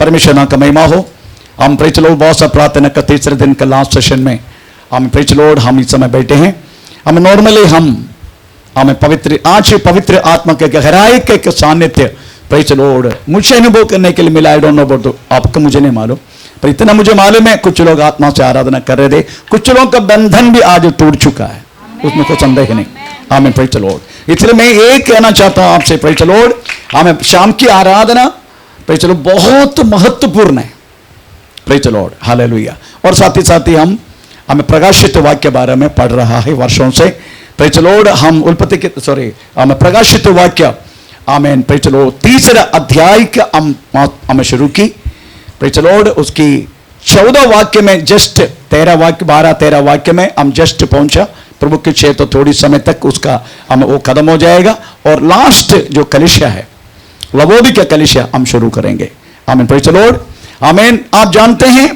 परमेश्वर नाम का महिमा हो। हम प्रेज लॉर्ड बहुत सा प्रार्थना का तीसरे दिन का लास्ट सेशन में हम प्रेज लॉर्ड हम इस समय बैठे हैं। हम नॉर्मली हमें पवित्र आत्मा के गहराई के सानिध्य प्रेज लॉर्ड मुझे अनुभव करने के लिए मिला। आई डोंट नो अबाउट आपको, मुझे नहीं मालूम, पर इतना मुझे मालूम है कुछ लोग आत्मा से आराधना कर रहे थे, कुछ लोगों का बंधन भी आज टूट चुका है, उसमें कोई संदेह नहीं। आमीन, प्रेज द लॉर्ड। इसलिए मैं ये कहना चाहता हूं आपसे प्रेज द लॉर्ड, हमें शाम की आराधना प्रेज द लॉर्ड बहुत महत्वपूर्ण है। Praise the Lord, hallelujah. और साथ ही हमें प्रकाशित वाक्य के बारे में पढ़ रहा है वर्षों से। प्रेज द लॉर्ड, हम हमें प्रकाशित वाक्य आमीन प्रेज द लॉर्ड तीसरा अध्याय का हमें शुरू की। प्रेज द लॉर्ड, उसकी 14 वाक्य में जस्ट 12-13 वाक्य में हम जस्ट पहुंचा। प्रभु के क्षेत्र तो थोड़ी समय तक उसका हम वो खत्म हो जाएगा और लास्ट जो कलीसिया है लवोदी का कलीसिया हम शुरू करेंगे। आमीन, प्रेज द लॉर्ड, आमीन। आप जानते हैं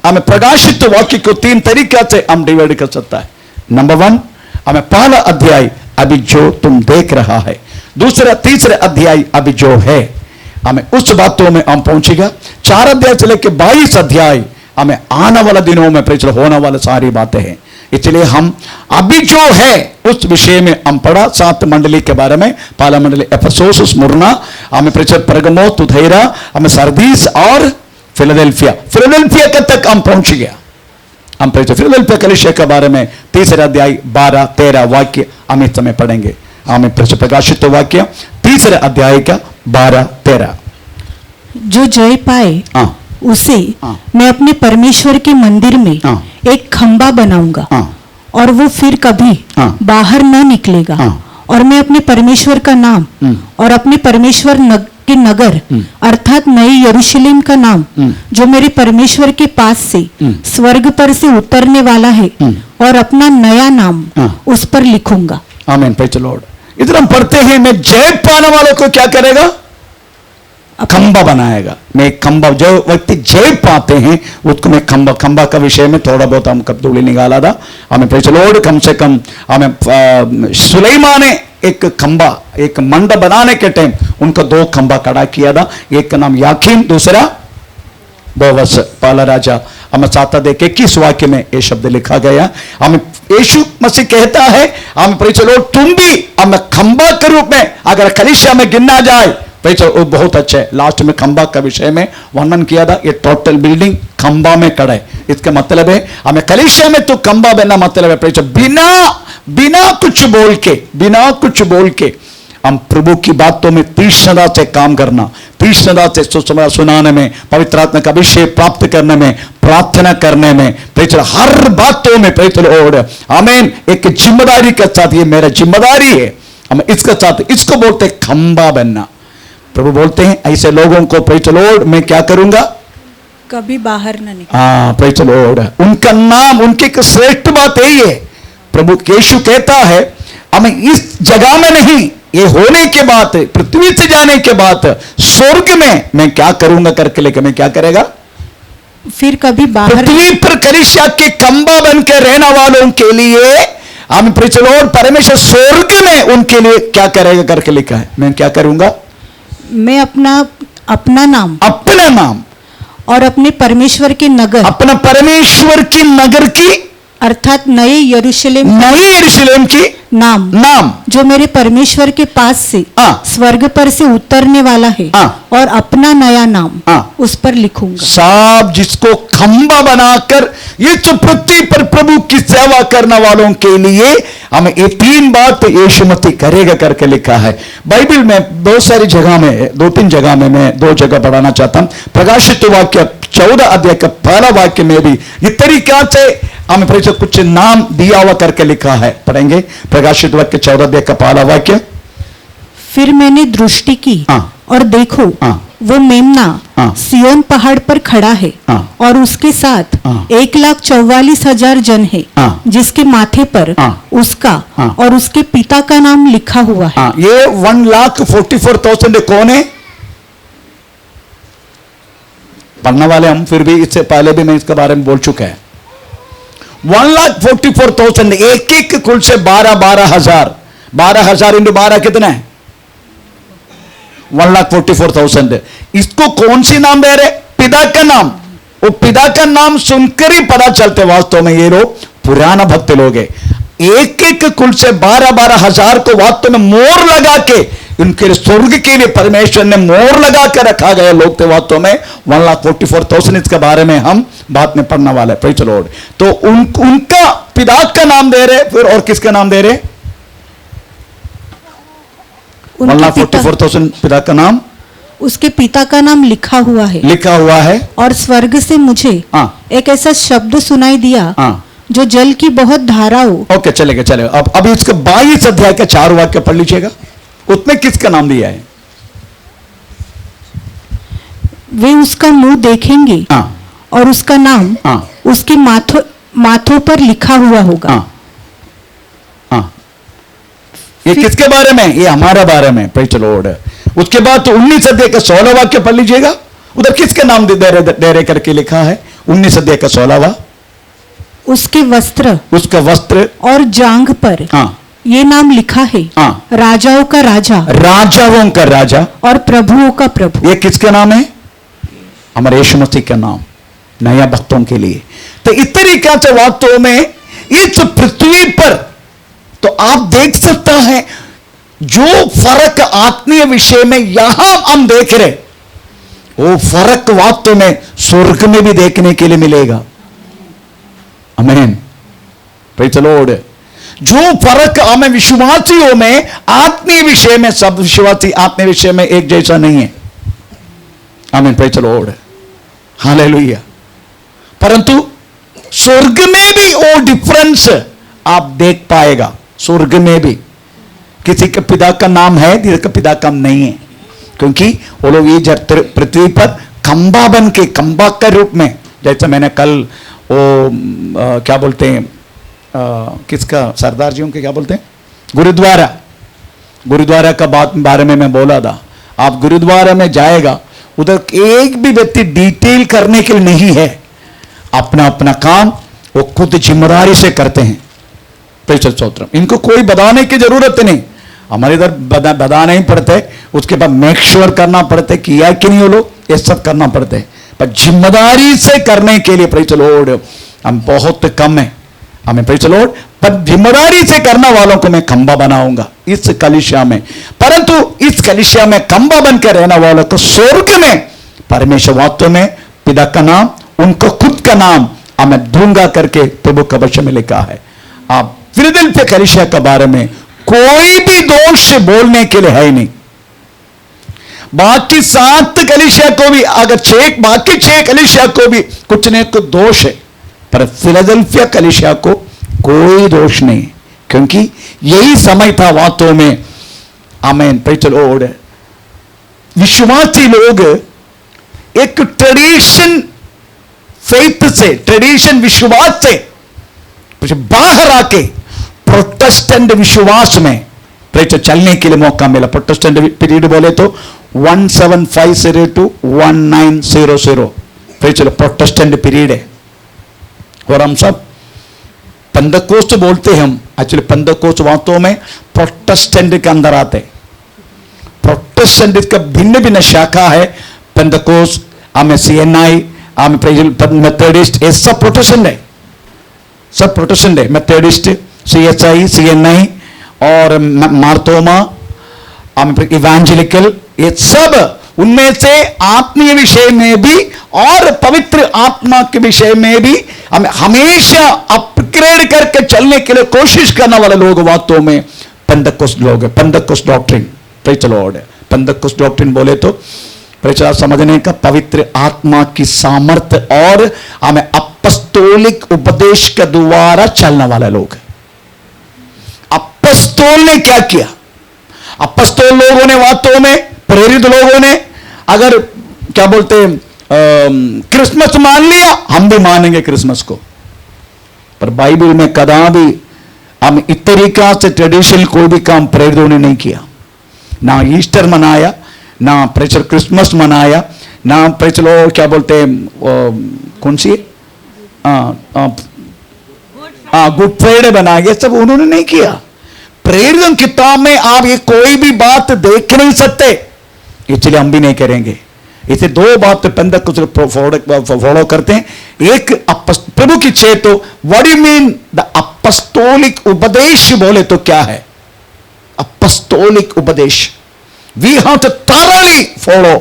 हमें प्रकाशित वाक्य को 3 तरीके से हम डिवाइड कर सकता है। नंबर 1, हमें पहला अध्याय अभी जो तुम देख रहा है, दूसरा तीसरा अध्याय अभी जो है, हमें उस बातों में हम पहुंचेगा। 4 अध्याय से लेकर 22 अध्याय हमें आने वाले दिनों में प्रेज होने वाले सारी बातें हैं। इसलिए हम अभी जो है उस विषय में हम पढ़ा 7 मंडली के बारे में। पहला मंडली एफेसोस, स्मुरना, हमें प्रेज परगमो, तुथैरा, हमें सरदीस और फिलाडेल्फिया तक हम पहुंच गया। हम प्रेज फिलाडेल्फिया कलीसिया के बारे में तीसरा अध्याय 12-13 वाक्य हम इस समय पढ़ेंगे। हमें प्रेज प्रकाशित वाक्य तीसरे अध्याय का 12-13। जो जय पाए उसे मैं अपने परमेश्वर के मंदिर में एक खंबा बनाऊंगा और वो फिर कभी बाहर न निकलेगा। और मैं अपने परमेश्वर का नाम और अपने परमेश्वर के नगर अर्थात नए यरूशलेम का नाम जो मेरे परमेश्वर के पास से स्वर्ग पर से उतरने वाला है और अपना नया नाम उस पर लिखूंगा। आमीन, प्रेज द लॉर्ड। इधर हम पढ़ते हैं, मैं जय पाने वालों को क्या करेगा? खंबा बनाएगा। मैं खंबा, जो व्यक्ति जय पाते हैं उसको मैं खंबा का विषय में थोड़ा बहुत हम कब्दूली निकाला था। हमें प्रेज द लॉर्ड, कम से कम हमें सुलेमान ने एक खंबा, एक मंडप बनाने के टाइम उनका 2 खंबा खड़ा किया था। एक का नाम याकीन, दूसरा बोवस। पहला राजा हमें 7-21 वाक्य में ये शब्द लिखा गया। हमें यीशु मसीह कहता है, हमें प्रेज द लॉर्ड, तुम भी हमें खंबा के रूप में अगर कलीसिया में गिनना जाए वो बहुत अच्छा है। लास्ट में खंबा का विषय में वर्णन किया था। ये टोटल बिल्डिंग खंबा में खड़ा है। इसका मतलब है हमें कलीसिया में तो खंबा बनना मतलब है बिना कुछ बोल के हम प्रभु की बातों में तीक्ष्णता से काम करना, तीक्ष्णता से सुसमाचार सुनाने में, पवित्र आत्मा का अभिषेक प्राप्त करने में, प्रार्थना करने में, प्रेज हर बातों में प्रेज लॉर्ड, आमीन, एक जिम्मेदारी के साथ, ये मेरा जिम्मेदारी है, हम इसके साथ इसको बोलते खंबा बनना। प्रभु बोलते हैं ऐसे लोगों को प्रेज लॉर्ड मैं क्या करूंगा? कभी बाहर न निकले। हाँ, प्रेज लॉर्ड, उनका नाम, उनकी एक श्रेष्ठ बात यही है। प्रभु यीशु कहता है हमें इस जगह में नहीं, ये होने के बाद, पृथ्वी से जाने के बाद स्वर्ग में मैं क्या करूंगा करके लेकर मैं क्या करेगा? फिर कभी बाहर, पृथ्वी पर कलीसिया के खंबा बनकर रहने वालों के लिए हम प्रेज लॉर्ड परमेश्वर स्वर्ग में उनके लिए क्या करेगा करके लिखा है। मैं क्या करूंगा? मैं अपना नाम और अपने परमेश्वर के नगर, अपना परमेश्वर की नगर की अर्थात नए यरूशलेम की नाम जो मेरे परमेश्वर के पास से स्वर्ग पर से उतरने वाला है और अपना नया नाम उस पर लिखूंगा। साहब, जिसको खंबा बनाकर ये तो पृथ्वी पर प्रभु की सेवा करने वालों के लिए हमें ये 3 बात यीशु मसीह करेगा करके लिखा है। बाइबल में बहुत सारी जगह में, 2-3 जगह में मैं 2 जगह पढ़ाना चाहता हूं। प्रकाशित वाक्य 14 अध्याय का पहला वाक्य में भी इस तरीका से हमें प्रेज कुछ नाम दिया हुआ करके लिखा है। पढ़ेंगे प्रकाशित वाक्य 14 अध्याय का पहला वाक्य। फिर मैंने दृष्टि की और देखो वो मेमना सियोन पहाड़ पर खड़ा है और उसके साथ 1,44,000 जन है जिसके माथे पर उसका और उसके पिता का नाम लिखा हुआ है। ये 1,44,000 कौन है? पढ़ने वाले हम, फिर भी इससे पहले भी मैं इसके बारे में बोल चुका है। 1,44,000 एक कुल से 12,000 12,000 इंटू 12 कितना है? 1,44,000। इसको कौन सी नाम दे रहे? पिता का नाम, वो पिता का नाम सुनकर ही पता चलते वास्तव में ये लोग पुराना भक्त लोग हैं। एक एक कुल से 12-12 हजार को वास्तव में मोहर लगा के, उनके स्वर्ग के लिए परमेश्वर ने मोहर लगा के रखा गया लोग थे वास्तव में 1,44,000। इसके बारे में हम बाद में पढ़ने वाले, प्रेज़ द लॉर्ड। तो उनका पिता का नाम दे रहे, फिर और किसका नाम दे रहे? 1,44,000 पिता का नाम, उसके पिता का नाम लिखा हुआ है। और स्वर्ग से मुझे एक ऐसा शब्द सुनाई दिया जो जल की बहुत धाराओं। ओके, चलेगा। अब अभी इसका 22 अध्याय का 4 वाक्य पढ़ लीजिएगा। उसमें किसका नाम दिया है? वे उसका मुंह देखेंगे और उसका नाम उसकी माथों पर लिखा हुआ होगा। ये किसके बारे में? ये हमारे बारे में, प्रेज़ द लॉर्ड। उसके बाद तो 19 अध्याय का 16 वाक्य पढ़ लीजिएगा। उधर किसके नाम दे रहे करके लिखा है? 19 अध्याय का 16वां। उसका वस्त्र और जांघ पर ये नाम लिखा है, राजाओं का राजा और प्रभुओं का प्रभु। ये किसका नाम है? हमारे यीशु मसीह का नाम, नया भक्तों के लिए। तो इस तरीके से वास्तव में इस पृथ्वी पर तो आप देख सकता है जो फर्क आत्मीय विषय में यहां हम देख रहे, वो फर्क वास्तव में स्वर्ग में भी देखने के लिए मिलेगा। आमीन, प्रेज़ द लॉर्ड। जो फर्क हमें विश्वासियों में आत्मीय विषय में, सब विश्वासी आत्मीय विषय में एक जैसा नहीं है। आमीन, प्रेज़ द लॉर्ड, हालेलुया। परंतु स्वर्ग में भी वो डिफरेंस आप देख पाएगा। स्वर्ग में भी किसी के पिता का नाम है, किसी का पिता का नहीं है, क्योंकि वो लोग ये पृथ्वी पर खंबा बन के, खंबा के रूप में, जैसे मैंने कल वो क्या बोलते हैं, किसका, सरदार जी उनके क्या बोलते हैं, गुरुद्वारा का बारे में मैं बोला था। आप गुरुद्वारा में जाएगा, उधर एक भी व्यक्ति डिटेल करने के लिए नहीं है। अपना अपना काम वो खुद जिम्मेदारी से करते हैं। प्रेषित स्तोत्रम। इनको कोई बताने की जरूरत नहीं, हमारे इधर बताना ही पड़ता है। उसके बाद मेक श्योर करना पड़ता है किया कि नहीं वो लोग, ये सब करना पड़ता है। पर जिम्मेदारी से करने के लिए प्रेज़ द लॉर्ड हम बहुत कम है। हमें प्रेज़ द लॉर्ड, पर जिम्मेदारी से करने वालों को मैं खंबा बनाऊंगा इस कलीसिया में। परंतु इस कलीसिया में खंबा बनकर रहने वालों को स्वर्ग में परमेश्वर वास्तव में पिता का नाम, उनको खुद का नाम हमें दूंगा करके प्रभु का वचन में लिखा है। आप फिलदेल्फिया कलीसिया के बारे में कोई भी दोष बोलने के लिए है ही नहीं। बाकी 7 कलीसिया को भी, अगर बाकी 6 कलीसिया को भी कुछ न कुछ दोष है, पर फिलदेल्फिया कलीसिया को कोई दोष नहीं, क्योंकि यही समय था वास्तव में। आमीन, प्रेज़ द लॉर्ड। विश्वासी लोग एक ट्रेडिशन फेथ से, ट्रेडिशन विश्वास से बाहर आके प्रोटेस्टेंट विश्वास में प्रेज़ चलने के लिए मौका मिला। प्रोटेस्टेंट पीरियड बोले तो 1750 to 1900 प्रेज़ प्रोटेस्टेंट पीरियड है। और हम सब पेंटेकोस्ट बोलते हैं, हम एक्चुअली पेंटेकोस्ट वास्तव में प्रोटेस्टेंट के अंदर आते हैं। प्रोटेस्टेंट का भिन्न भिन्न शाखा है। पेंटेकोस्ट, हमें CNI, हमें मेथोडिस्ट, ये सब प्रोटेस्टेंट है, सब प्रोटेस्टेंट है। मेथोडिस्ट, CSI, CNI और मार्तोमा, इवेंजेलिकल, ये सब उनमें से आत्मीय विषय में भी और पवित्र आत्मा के विषय में भी हमें हमेशा अपग्रेड करके चलने के लिए कोशिश करने वाले लोग वास्तव में पेंटेकोस्ट लोग हैं। Pentecost doctrine, praise the Lord. Pentecost doctrine बोले तो प्रचार समझने का पवित्र आत्मा की सामर्थ्य और हमें अपस्तोलिक उपदेश के द्वारा चलने वाले लोग। अपस्तोल ने क्या किया? अपस्तोल लोगों ने वास्तव में, प्रेरित लोगों ने अगर क्या बोलते हैं क्रिसमस मान लिया, हम भी मानेंगे क्रिसमस को। पर बाइबल में कदा भी हम इस तरीका से ट्रेडिशन कोई भी काम प्रेरितों ने नहीं किया। ना ईस्टर मनाया, ना प्रेचर क्रिसमस मनाया, ना प्रेचर क्या बोलते हैं कौन सी गुड फ्राइडे बनाया, ये सब उन्होंने नहीं किया। प्रेरित किताब में आप ये कोई भी बात देख नहीं सकते, इसलिए हम भी नहीं करेंगे। इसे दो बात फॉलो करते हैं। एक प्रभु की इच्छा तो what you mean the apostolic उपदेश बोले तो क्या है अपस्टोलिक उपदेश? We have to thoroughly follow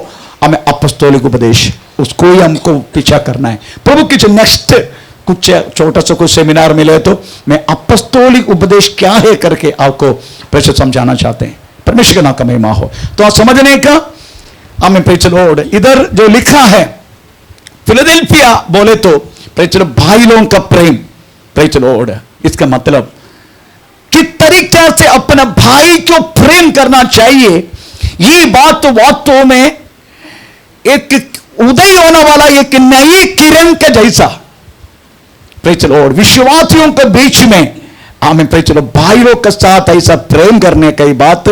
हमें अपस्टोलिक उपदेश, उसको ही हमको पीछा करना है। प्रभु की जो नेक्स्ट कुछ छोटा सा कुछ सेमिनार मिले तो मैं अपस्टोलिक उपदेश क्या है करके आपको प्रेषित समझाना चाहते हैं। परमेश्वर का नाम का महिमा हो। तो आप समझने का हमें प्रेज द लॉर्ड इधर जो लिखा है फिलाडेल्फिया बोले तो प्रेज द लॉर्ड भाई लोगों का प्रेम, प्रेज द लॉर्ड इसका मतलब किस तरीके से अपना भाई को प्रेम करना चाहिए, ये बात तो वास्तव में एक उदय होने वाला एक नई किरण के जैसा प्रेज द लॉर्ड विश्वासियों के बीच में हमें प्रेज द लॉर्ड भाइयों के साथ ऐसा प्रेम करने की बात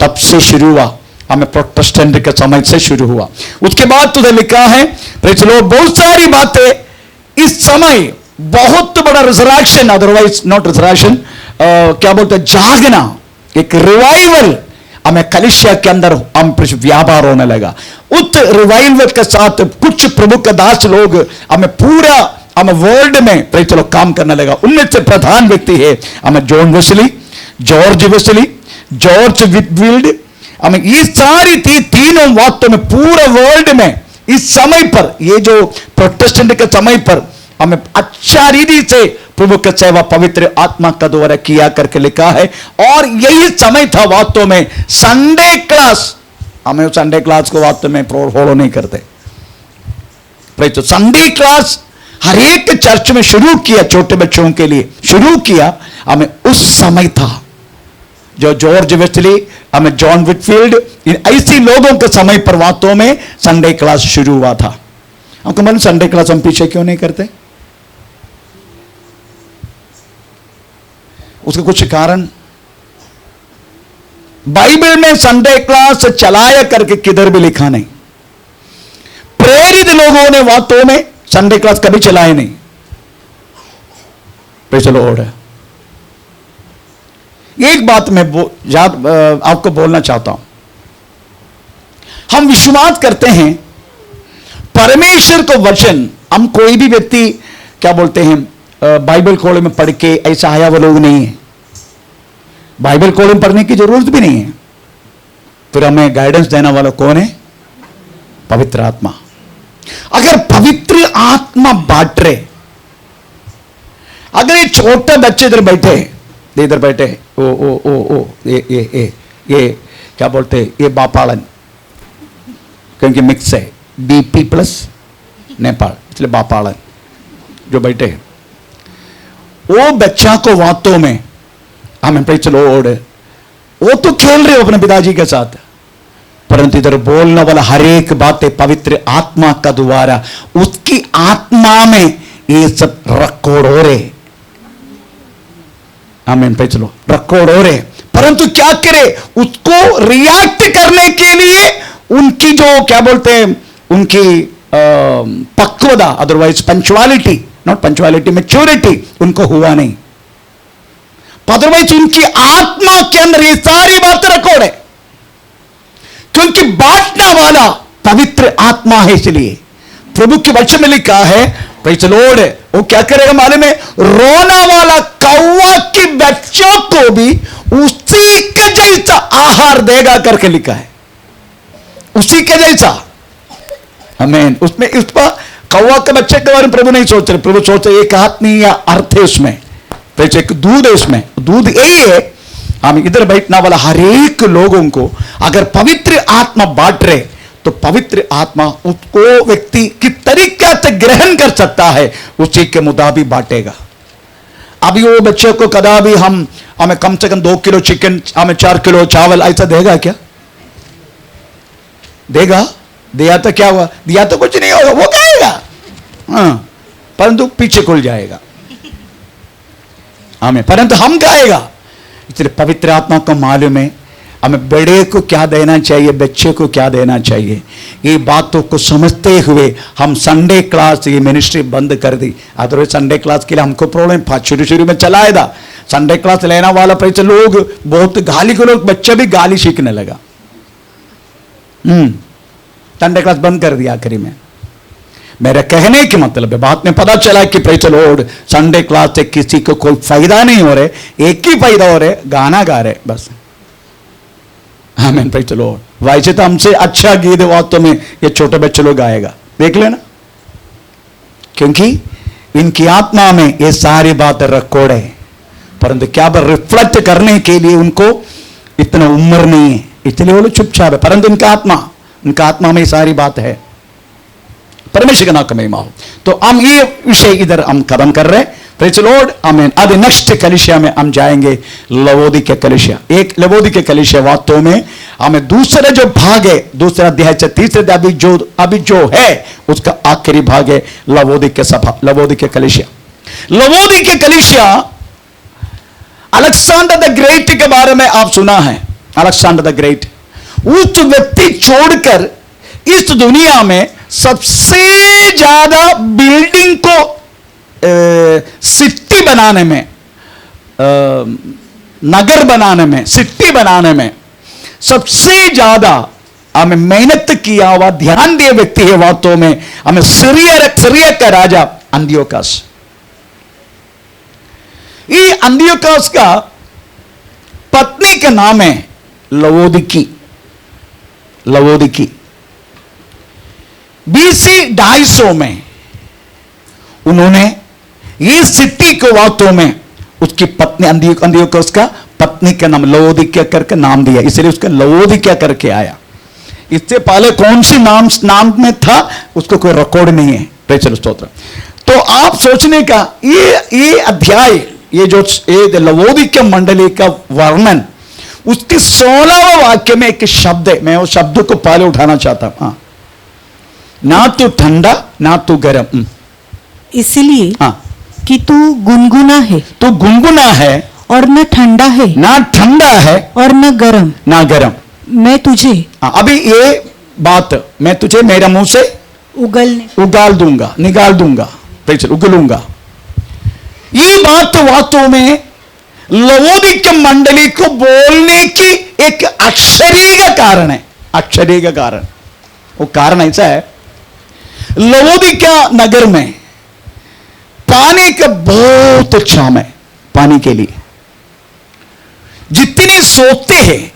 तब से शुरू हुआ, हमें प्रोटेस्टेंट के समय से शुरू हुआ। उसके बाद तो लिखा है प्रेज द लॉर्ड बहुत सारी बातें इस समय बहुत बड़ा रिजरेक्शन, अदरवाइज नॉट रिजरेक्शन, क्या बोलते हैं जागना, एक रिवाइवल हमें कलिसिया के अंदर हम व्यापार होने लगा। उस रिवाइवल के साथ कुछ प्रभु के दास लोग हमें पूरा हमें वर्ल्ड में प्रेज द लॉर्ड काम करने लगा। उनमें से प्रधान व्यक्ति है हमें John Wesley, George Wesley, George Whitefield, हमें ये सारी तीनों वास्तव में पूरे वर्ल्ड में इस समय पर ये जो प्रोटेस्टेंट के समय पर हमें अच्छा रीति से प्रभु का सेवा पवित्र आत्मा का द्वारा किया करके लिखा है। और यही समय था वास्तव में संडे क्लास, हमें संडे क्लास को वास्तव में फॉलो नहीं करते। तो संडे क्लास हर एक चर्च में शुरू किया, छोटे बच्चों के लिए शुरू किया, हमें उस समय था जो जॉर्ज वेस्ली, हमें जॉन विटफील्ड, इन ऐसे लोगों के समय पर वास्तव में संडे क्लास शुरू हुआ था। हमको मालूम संडे क्लास हम पीछे क्यों नहीं करते, उसके कुछ कारण बाइबल में संडे क्लास चलाया करके किधर भी लिखा नहीं। प्रेरित लोगों ने वास्तव में संडे क्लास कभी चलाए नहीं। Praise the Lord. एक बात मैं आपको बोलना चाहता हूं, हम विश्वास करते हैं परमेश्वर को वचन, हम कोई भी व्यक्ति क्या बोलते हैं बाइबल कॉलेज में पढ़ के ऐसा आया वो लोग नहीं है। बाइबल कॉलेज में पढ़ने की जरूरत भी नहीं है। फिर हमें गाइडेंस देने वाला कौन है? पवित्र आत्मा। अगर पवित्र आत्मा बांट रहे, अगर ये छोटे बच्चे इधर बैठे, ओ ये क्या बोलते हैं, ये बापालन, क्योंकि मिक्स है बीपी प्लस नेपाल, इसलिए बापालन जो बैठे हैं, वो बच्चा को वास्तव में हमें प्रेज़ द लॉर्ड, वो तो खेल रहे हो अपने पिताजी के साथ, परंतु इधर बोलने वाला हर एक बातें पवित्र आत्मा का द्वारा उसकी आत्मा में ये सब रिकॉर्ड हो रहे, आमीन, प्रेज़ द लॉर्ड, रिकॉर्ड हो रहे। परंतु क्या करे, उसको रिएक्ट करने के लिए उनकी जो क्या बोलते हैं, उनकी पक्वता, otherwise punctuality, not punctuality, maturity उनको हुआ नहीं। अदरवाइज उनकी आत्मा के अंदर ये सारी बातें रिकॉर्ड है, क्योंकि बांटने वाला पवित्र आत्मा है। इसलिए प्रभु के वचन में लिखा है, प्रेज़ द लॉर्ड, वो क्या करेगा मालूम है, रोना वाला कौवा के बच्चों को भी उसी के जैसा आहार देगा करके लिखा है, उसी के जैसा। आमीन। उसमें उस पर कौवा के बच्चे के बारे में प्रभु नहीं सोच रहे, प्रभु सोच रहे एक आत्मीय अर्थ है उसमें, एक दूध है उसमें, दूध यही है। हम इधर बैठने वाला हर एक लोगों को अगर पवित्र आत्मा बांट रहे, तो पवित्र आत्मा उसको व्यक्ति किस तरीके से ग्रहण कर सकता है उसी के मुताबिक बांटेगा। अभी वो बच्चे को कदा भी हमें कम से कम 2 किलो चिकन, हमें 4 किलो चावल ऐसा देगा क्या? देगा? दिया तो क्या हुआ, दिया तो कुछ नहीं होगा, वो कहेगा हाँ, परंतु पीछे खुल जाएगा। हमें परंतु हम कहेगा। इसलिए पवित्र आत्मा को मालूम है हमें बड़े को क्या देना चाहिए, बच्चे को क्या देना चाहिए। ये बातों को समझते हुए हम संडे क्लास, ये मिनिस्ट्री बंद कर दी। अदरवाइज संडे क्लास के लिए हमको प्रॉब्लम शुरू में चलाया था। संडे क्लास लेना वाला पैसे लोग बहुत गाली को, लोग बच्चा भी गाली सीखने लगा। संडे क्लास बंद कर दिया आखिरी में। मेरे कहने के मतलब है, बाद में पता चला कि praise the Lord Sunday class से किसी को कोई फायदा नहीं हो रहे, एक ही फायदा हो रहे, गाना गा रहे बस। आमीन, प्रेज़ द लॉर्ड। वैसे तो हमसे अच्छा गीत वास्तव में ये छोटे बच्चे लोग गाएगा, देख लेना, क्योंकि इनकी आत्मा में ये सारी बातें रिकॉर्ड है, परंतु क्या रिफ्लेक्ट करने के लिए उनको इतना उम्र नहीं है, इसलिए वो लोग चुपचाप है। परंतु उनका आत्मा में ये सारी बात है। परमेश्वर का नाम का महिमा हो। तो हम ये विषय इधर हम खत्म कर रहे हैं, प्रेज़ द लॉर्ड, आमीन। अब नेक्स्ट कलीसिया में हम जाएंगे, लवोदिकीय कलीसिया। एक लवोदिकीय कलीसिया वास्तव में हमें दूसरा जो भाग है, दूसरा अध्याय से तीसरे अभी जो है उसका आखिरी भाग है, लवोदिकीय सभा, लवोदिकीय कलीसिया। लवोदिकीय कलीसिया अलेक्जेंडर द ग्रेट के बारे में आप सुना है। अलेक्जेंडर द ग्रेट उस व्यक्ति छोड़कर इस दुनिया में सबसे ज्यादा बिल्डिंग को सिटी बनाने में, नगर बनाने में, सिटी बनाने में सबसे ज्यादा हमें मेहनत किया हुआ, ध्यान दिए व्यक्ति है वास्तव में हमें सीरिया का राजा अंतियोकस। ये अंतियोकस का पत्नी का नाम है लवोदिकी। BC 250 में उन्होंने ये सिटी को वास्तव में उसकी पत्नी अंतियोकस का पत्नी का नाम लवोदिकिया करके नाम दिया, इसलिए उसका लवोदिकिया करके आया। इससे पहले कौन सी नाम में था उसको कोई रिकॉर्ड नहीं है। प्रेज़ द स्तोत्र। तो आप सोचने का ये अध्याय, ये जो लवोदिकीय मंडली का वर्णन, उसके 16वें वाक्य में एक शब्द है, मैं उस शब्द को पहले उठाना चाहता हूं। हाँ, ना तो ठंडा ना तो गर्म, इसलिए हाँ, कि तू गुनगुना है, तो गुनगुना है और न ठंडा है, ना ठंडा है और न गरम, ना गरम। मैं तुझे, हाँ, अभी ये बात मैं तुझे मेरे मुंह से उगाल दूंगा, निकाल दूंगा, उगलूंगा। ये बात तो वास्तव में लवोदिकीय मंडली को बोलने की एक आश्चर्य का कारण है। आश्चर्य का कारण, वो कारण ऐसा है, लवोदिकीय नगर में पानी का बहुत क्षाम है। पानी के लिए जितने सोते हैं,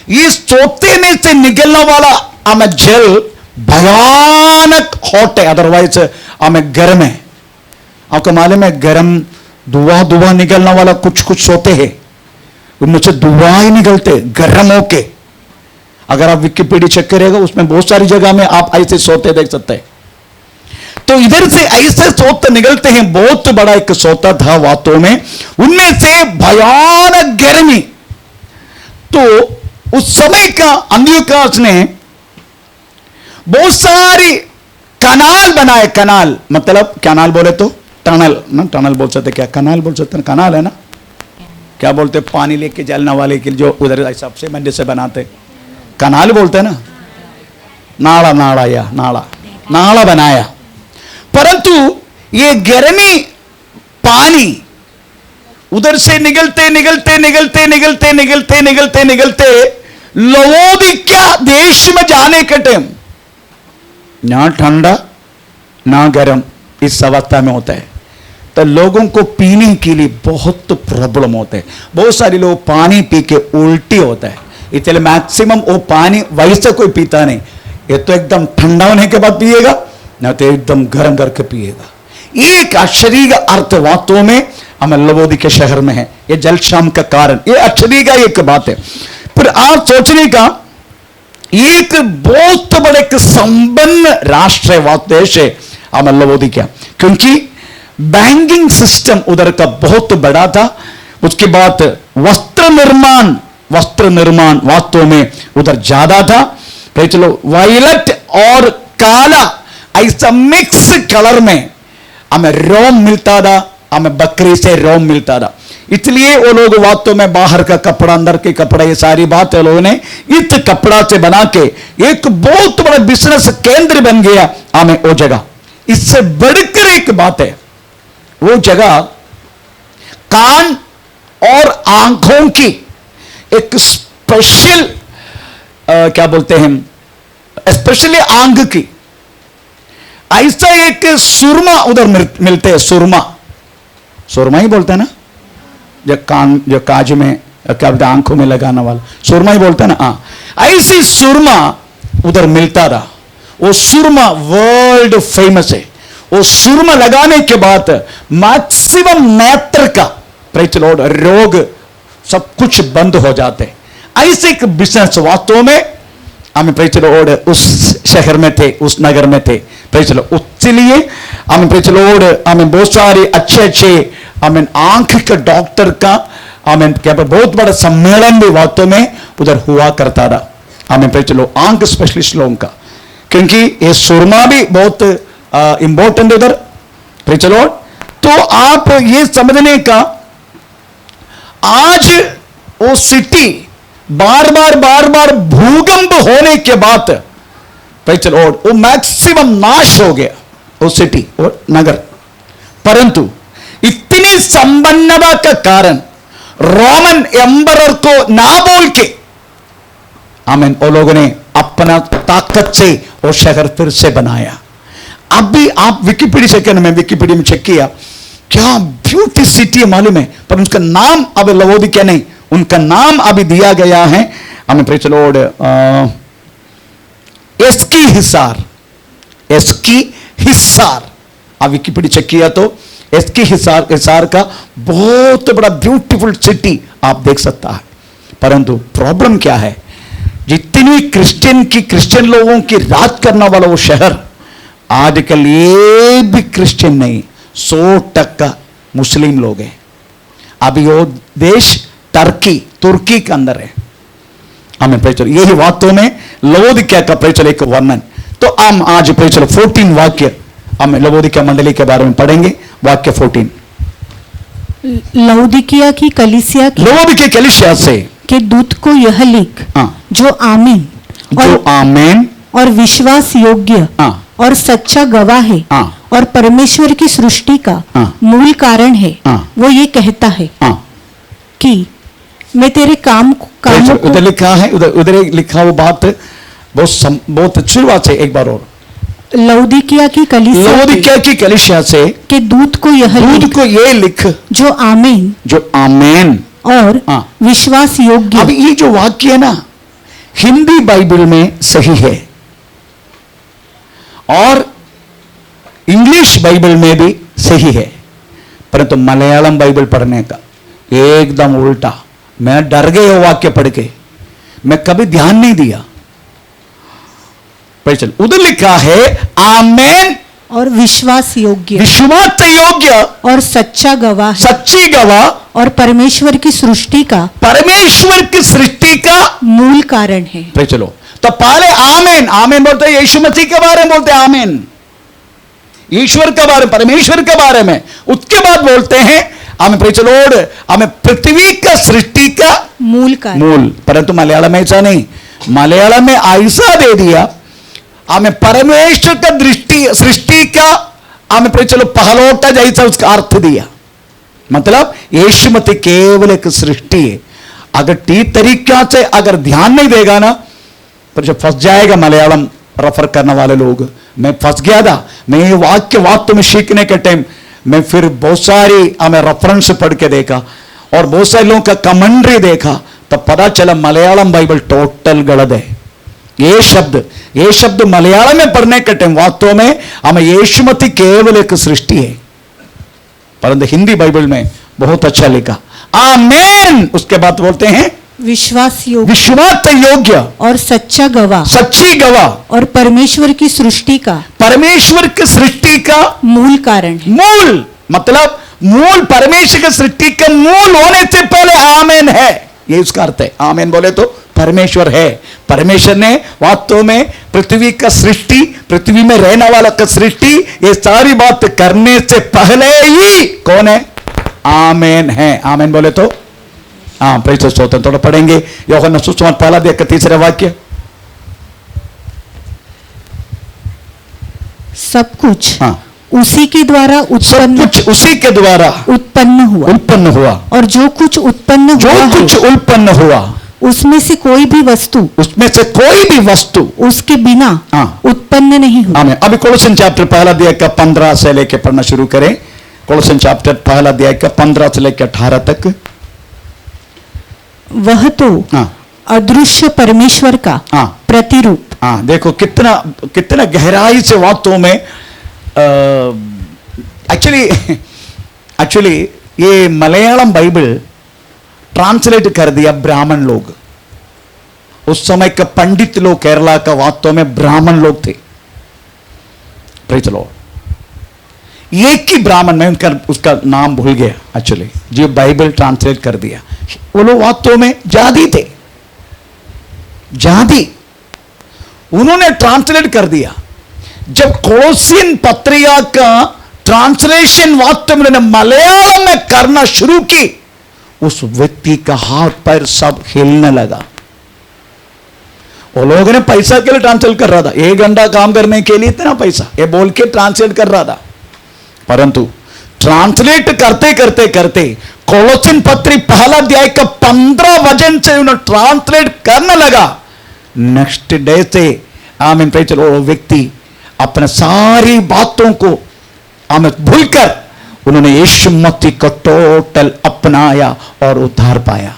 ये सोते में से निकलने वाला हमें जल भयानक हॉट है, अदरवाइज हमें गर्म है। आपको मालूम है, गर्म धुआं निकलने वाला कुछ सोते हैं, उनमें से धुआं ही निकलते गर्म होके। अगर आप विकिपीडिया चेक करेगा, उसमें बहुत सारी जगह में आप ऐसे सोते देख सकते हैं। तो इधर से ऐसे सोते निकलते हैं, बहुत बड़ा एक सोता था वास्तव में, उनमें से भयानक गर्मी। तो उस समय का अंतियोकस ने बहुत सारी कनाल बनाए। कनाल मतलब कनाल बोले तो टनल ना, टनल बोल सकते, क्या कनाल बोल सकते, कनाल है ना, क्या बोलते, पानी लेके जलने वाले के लिए जो उधर सबसे मंडे से बनाते, कनाल बोलते हैं ना, नाला बनाया। परंतु ये गर्मी पानी उधर से निकलते लवोदिकीय देश में जाने के टाइम ना ठंडा ना गर्म इस अवस्था में होता है। तो लोगों को पीने के लिए बहुत प्रॉब्लम होता है। बहुत सारे लोग पानी पी के उल्टी होता है, इसलिए मैक्सिमम वो पानी वैसे कोई पीता नहीं। ये तो एकदम ठंडा होने के बाद पिएगा, ना तो एकदम गर्म करके पिएगा। एक आश्चर्य का अर्थ वास्तव में हमें लवोदिकीय शहर में है, ये जल क्षाम का कारण, ये आश्चर्य का एक बात है। फिर आप सोचने का, एक बहुत बड़े संपन्न राष्ट्र है, देश है हमें लवोदिकीय, क्योंकि बैंकिंग सिस्टम उधर का बहुत बड़ा था। उसके बाद वस्त्र निर्माण वास्तव में उधर ज्यादा था। चलो वायलेट और काला ऐसा मिक्स कलर में हमें रोम मिलता था, हमें बकरी से रोम मिलता था। इसलिए वो लोग वास्तव में बाहर का कपड़ा, अंदर के कपड़ा, ये सारी बात लोगों ने इस कपड़ा से बना के एक बहुत बड़ा बिजनेस केंद्र बन गया हमें वो जगह। इससे बढ़कर एक बात है, वो जगह कान और आंखों की एक स्पेशल क्या बोलते हैं, स्पेशली आंग की, ऐसा एक सुरमा उधर मिलते हैं, सुरमा, सुरमा ही बोलते हैं ना, जो काज में क्या बोलते हैं, आंखों में लगाने वाला सुरमा ही बोलते हैं ना, हाँ, ऐसी सुरमा उधर मिलता रहा। वो सुरमा वर्ल्ड फेमस है। वो सुरमा लगाने के बाद मैक्सिमम नेत्र का प्रेज लॉर्ड रोग सब कुछ बंद हो जाते। ऐसे एक बिजनेस वास्तव में हमें प्रेज लॉर्ड उस शहर में थे, उस नगर में थे, प्रेज लॉर्ड। उसलिए हमें प्रेज लॉर्ड हमें बहुत सारे अच्छे हमें आंख के डॉक्टर का हमें क्या बहुत बड़ा सम्मेलन भी वास्तव में उधर हुआ करता रहा, हमें प्रेज लॉर्ड आंख स्पेशलिस्ट लोगों का, क्योंकि ये सुरमा भी बहुत इंपॉर्टेंट उधर, प्रेज लॉर्ड। तो आप ये समझने का, आज वो सिटी बार बार भूकंप होने के बाद प्रेज लॉर्ड वो मैक्सिमम नाश हो गया वो सिटी और नगर, परंतु इतनी संपन्नता का कारण रोमन एम्परर को ना बोल के आमीन वो लोगों ने अपना ताकत से वो शहर फिर से बनाया। अभी आप विकिपीडिया से कहना, मैं विकिपीडिया में चेक किया, क्या ब्यूटी सिटी है मालूम है, पर उसका नाम अब लवोदिकिया नहीं, उनका नाम अभी दिया गया है हमें praise Lord ASCII Hisar, ASCII Hisar. आप विकिपीडिया चेक किया तो एस्की हिसार का बहुत बड़ा ब्यूटीफुल सिटी आप देख सकता है, परंतु प्रॉब्लम क्या है, जितनी क्रिश्चियन लोगों की राज करने वाला वो शहर आजकल ये भी क्रिश्चियन नहीं, 100% मुस्लिम लोग हैं। अभी वो देश तुर्की के अंदर है, हमें प्रचल यही वास्तव में लवोदिकिया का प्रचल एक वर्णन। तो हम आज प्रचल 14 वाक्य हम लवोदिकिया मंडली के बारे में पढ़ेंगे। वाक्य 14, लवोदिकिया की कलीसिया से के दूत को यह लिख, जो आमीन और विश्वास योग्य और सच्चा गवाह है और परमेश्वर की सृष्टि का मूल कारण है, वो ये कहता है कि मैं तेरे काम उधर लिखा है, उधर लिखा वो बात बहुत शुरुआत से एक बार और, लवोदिकिया की कलीसिया से के दूत को ये लिख, जो आमीन और विश्वास योग्य। अब ये जो वाक्य है ना, हिंदी बाइबल में सही है और इंग्लिश बाइबल में भी सही है, परंतु मलयालम बाइबल पढ़ने का एकदम उल्टा। मैं डर गया वो वाक्य पढ़ के, मैं कभी ध्यान नहीं दिया। चल उधर लिखा है आमेन और विश्वास योग्य और सच्ची गवाह और परमेश्वर की सृष्टि का मूल कारण है। चलो तो पहले आमेन बोलते हैं, यीशु मसीह के बारे में बोलते हैं आमेन, ईश्वर के बारे में, परमेश्वर के बारे में। उसके बाद बोलते हैं हमें प्रेज़ द लॉर्ड, हमें पृथ्वी का सृष्टि का मूल। परंतु मलयालम में ऐसा नहीं, मलयालम में ऐसा दे दिया हमें परमेश्वर का सृष्टि का हमें प्रेज़ द लॉर्ड पहलौठा जैसा उसका अर्थ दिया। मतलब यीशु मसीह केवल एक सृष्टि है। अगर ठीक तरीका से अगर ध्यान नहीं देगा ना, पर जो फंस जाएगा मलयालम रेफर करने वाले लोग। मैं फंस गया था, मैं ये वाक्य में सीखने के टाइम मैं फिर बहुत सारी हमें रेफरेंस पढ़ के देखा और बहुत सारे लोगों का कमेंट्री देखा, तब पता चला मलयालम बाइबल टोटल गलत है। ये शब्द मलयालम में पढ़ने के टाइम वास्तव में हमें यीशु मसीह केवल एक सृष्टि है, परंतु हिंदी बाइबल में बहुत अच्छा लिखा आमेन। उसके बाद बोलते हैं विश्वास योग्य और सच्ची गवाह और परमेश्वर की सृष्टि का मूल कारण है। मूल मतलब मूल, परमेश्वर की सृष्टि का मूल होने से पहले आमेन है, ये उसका अर्थ है। आमेन बोले तो परमेश्वर है। परमेश्वर ने वास्तव में पृथ्वी का सृष्टि, पृथ्वी में रहने वाला का सृष्टि, ये सारी बात करने से पहले ही कौन है? आमेन है। आमेन बोले तो हाँ, प्रेज़ द लॉर्ड। थोड़ा पढ़ेंगे यूहन्ना सुसमाचार पहला अध्याय का 3 वाक्य। सब कुछ उसी के द्वारा उत्पन्न हुआ और जो कुछ उत्पन्न हुआ उसमें से कोई भी वस्तु उसके बिना उत्पन्न नहीं हुई। आमीन। अभी कोलोसियन चैप्टर पहला अध्याय का 15 से लेकर पढ़ना शुरू करें। कोलोसियन चैप्टर पहला अध्याय का 15 से लेकर 18 तक। वह तो अदृश्य परमेश्वर का प्रतिरूप। देखो कितना कितना गहराई से बातों में एक्चुअली ये मलयालम बाइबल ट्रांसलेट कर दिया ब्राह्मण लोग। उस समय के पंडित लोग केरला का वास्तव में ब्राह्मण लोग थे। Praise the Lord. एक ही ब्राह्मण, में उसका नाम भूल गया एक्चुअली, जो बाइबल ट्रांसलेट कर दिया। वो लोग वास्तव में जादी थे, जादी। उन्होंने ट्रांसलेट कर दिया। जब कोलोसियन पत्रिका का ट्रांसलेशन वास्तव में मलयालम में करना शुरू की, उस व्यक्ति का हाथ पैर सब हिलने लगा। वो लोगों ने पैसा के लिए ट्रांसलेट कर रहा था, 1 घंटा काम करने के लिए इतना पैसा, ये बोल के ट्रांसलेट कर रहा था। परंतु ट्रांसलेट करते करते करते कोलोसियन पत्री पहला अध्याय का 15 वचन से उन्होंने ट्रांसलेट करने लगा। नेक्स्ट डे से आमीन प्रेज़ द लॉर्ड, व्यक्ति अपने सारी बातों को आमीन भूलकर उन्होंने यीशु मसीह को टोटल अपनाया और उद्धार पाया।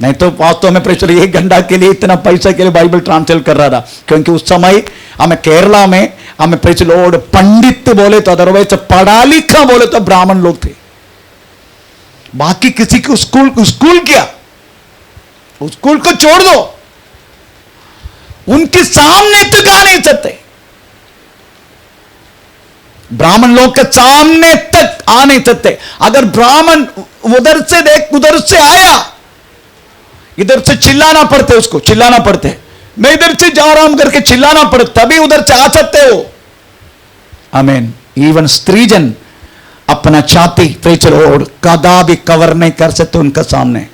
नहीं तो वास्तव में प्रेज़ द लॉर्ड 1 घंटा के लिए इतना पैसा के लिए बाइबल ट्रांसलेट कर रहा था, क्योंकि उस समय हमें केरला में हमें प्रेज़ द लॉर्ड पंडित बोले तो, अदरवाइज पढ़ा लिखा बोले तो ब्राह्मण लोग थे। बाकी किसी को स्कूल क्या, उस स्कूल को छोड़ दो, उनके सामने तक आ नहीं सकते। ब्राह्मण लोग के सामने तक आ नहीं सकते। अगर ब्राह्मण उधर से देख उधर से आया, इधर से चिल्लाना पड़ते, उसको चिल्लाना पड़ते, मैं इधर से जा रहा हूं करके चिल्लाना पड़ता, तभी उधर से आ सकते हो। आमीन। इवन स्त्रीजन अपना छाती प्रेज़ द लॉर्ड कदा भी कवर नहीं कर सकते उनका सामने।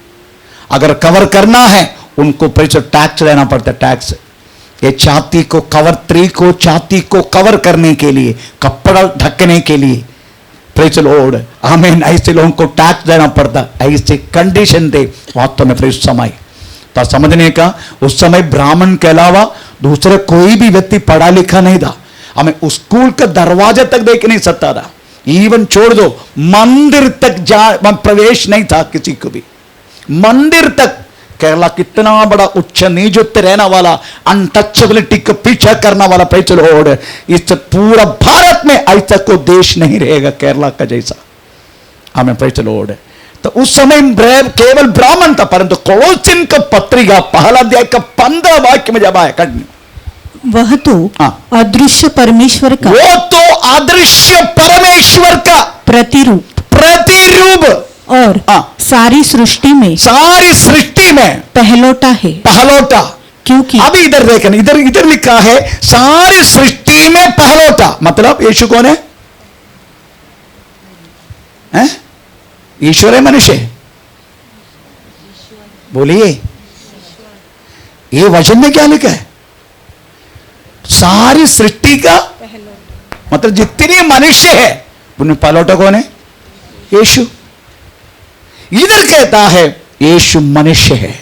अगर कवर करना है उनको प्रेज़ द लॉर्ड टैक्स देना पड़ता है, टैक्स। ये छाती को कवर, स्त्री को छाती को कवर करने के लिए, कपड़ा ढकने के लिए प्रेज़ द लॉर्ड आमीन, ऐसे लोगों को टैक्स देना पड़ता, ऐसे कंडीशन थे वास्तव में प्रेज़ समय। तो समझने का, उस समय ब्राह्मण के अलावा दूसरे कोई भी व्यक्ति पढ़ा लिखा नहीं था। हमें उस स्कूल का दरवाजे तक देख नहीं सकता था, इवन छोड़ दो मंदिर तक प्रवेश नहीं था किसी को भी। मंदिर तक, केरला कितना बड़ा उच्च नीच रहने वाला, अनटचेबिलिटी को पीछा करने वाला प्रेज़ द लॉर्ड, इस पूरा भारत में ऐसा कोई देश नहीं रहेगा केरला का जैसा। हमें प्रेज़ द लॉर्ड। तो उस समय केवल ब्राह्मण था, परंतु कोलोसियन का पत्रिका पहला अध्याय का 15 वाक्य में जब आया, कंटिन्यू। वह तो अदृश्य परमेश्वर का, वो तो अदृश्य परमेश्वर का प्रतिरूप और सारी सृष्टि में पहलोटा है। पहलोटा, क्योंकि अभी इधर देखना, इधर लिखा है सारी सृष्टि में पहलोटा, मतलब यीशु कौन है? ईश्वर है मनुष्य? बोलिए, ये वचन में क्या लिखा है? सारी सृष्टि का मतलब जितने मनुष्य है उनमें पहलोटा कौन है? यीशु। इधर कहता है यीशु मनुष्य है,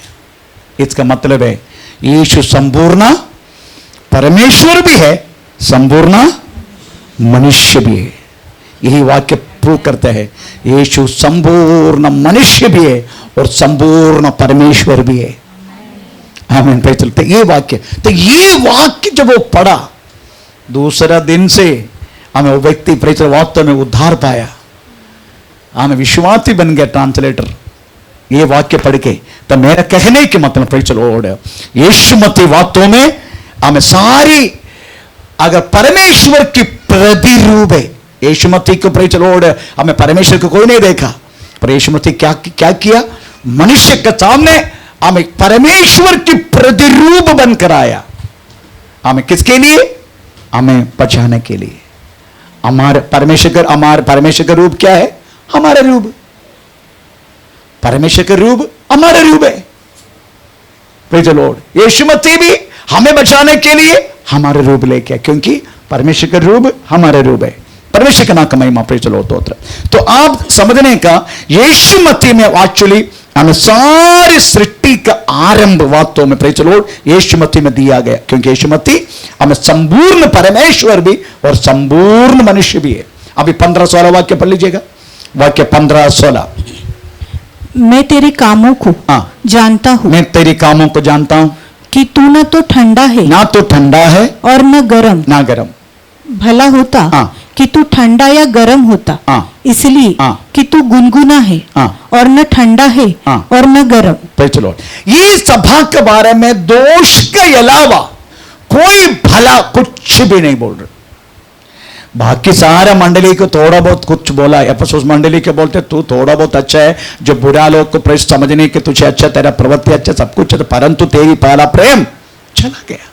इसका मतलब है यीशु संपूर्ण परमेश्वर भी है, संपूर्ण मनुष्य भी है। यही वाक्य प्रूव करते हैं, यीशु संपूर्ण मनुष्य भी है और संपूर्ण परमेश्वर भी है। आमीन। पे चलते ये वाक्य, तो ये वाक्य जब वो पढ़ा, दूसरा दिन से हमें वो व्यक्ति प्रेरित वास्तव में उद्धार पाया, हमें विश्वासी बन गया ट्रांसलेटर ये वाक्य पढ़ के। तो मेरा कहने के मतलब प्रेरित लॉर्ड, यीशु मसीह वास्तव में हमें सारी, अगर परमेश्वर की प्रतिरूप है, यीशु मसीह को प्रेरित लॉर्ड, हमें परमेश्वर को कोई नहीं देखा, पर यीशु मसीह क्या किया? मनुष्य के सामने हमें परमेश्वर की प्रतिरूप बनकर आया। हमें किसके लिए? हमें बचाने के लिए। हमारे परमेश्वर का रूप क्या है? हमारा रूप। परमेश्वर का रूप हमारा रूप है। Praise the Lord. यीशु मसीह भी हमें बचाने के लिए हमारा रूप लेके, क्योंकि परमेश्वर का रूप हमारा रूप है। परमेश्वर का नाम का महिमा। Praise the Lord. तो आप समझने का, यीशु मसीह में एक्चुअली हमें सारी सृष्टि का आरंभ वास्तव में प्रेज़ द लॉर्ड यीशु मसीह में दिया गया, क्योंकि यीशु मसीह हमें संपूर्ण परमेश्वर भी और संपूर्ण मनुष्य भी है। अभी 15-16 वाक्य पढ़ लीजिएगा, वाक्य 15-16। मैं तेरे कामों को जानता हूँ, मैं तेरे कामों को जानता हूँ कि तू न तो ठंडा है, ना तो ठंडा है और न गरम। ना गरम। भला होता कि तू ठंडा या गरम होता, इसलिए कि तू गुनगुना है और न ठंडा है और न गरम। Praise the Lord. ये सभा के बारे में दोष के अलावा कोई भला कुछ भी नहीं बोल रहे। बाकी सारा मंडली को थोड़ा बहुत कुछ बोला, एफेसुस मंडली के बोलते तू थोड़ा बहुत अच्छा है, जो बुरा लोग को प्रेस समझने के तुझे अच्छा, तेरा प्रवृत्ति अच्छा, सब कुछ है, परंतु तेरी पहला प्रेम चला गया।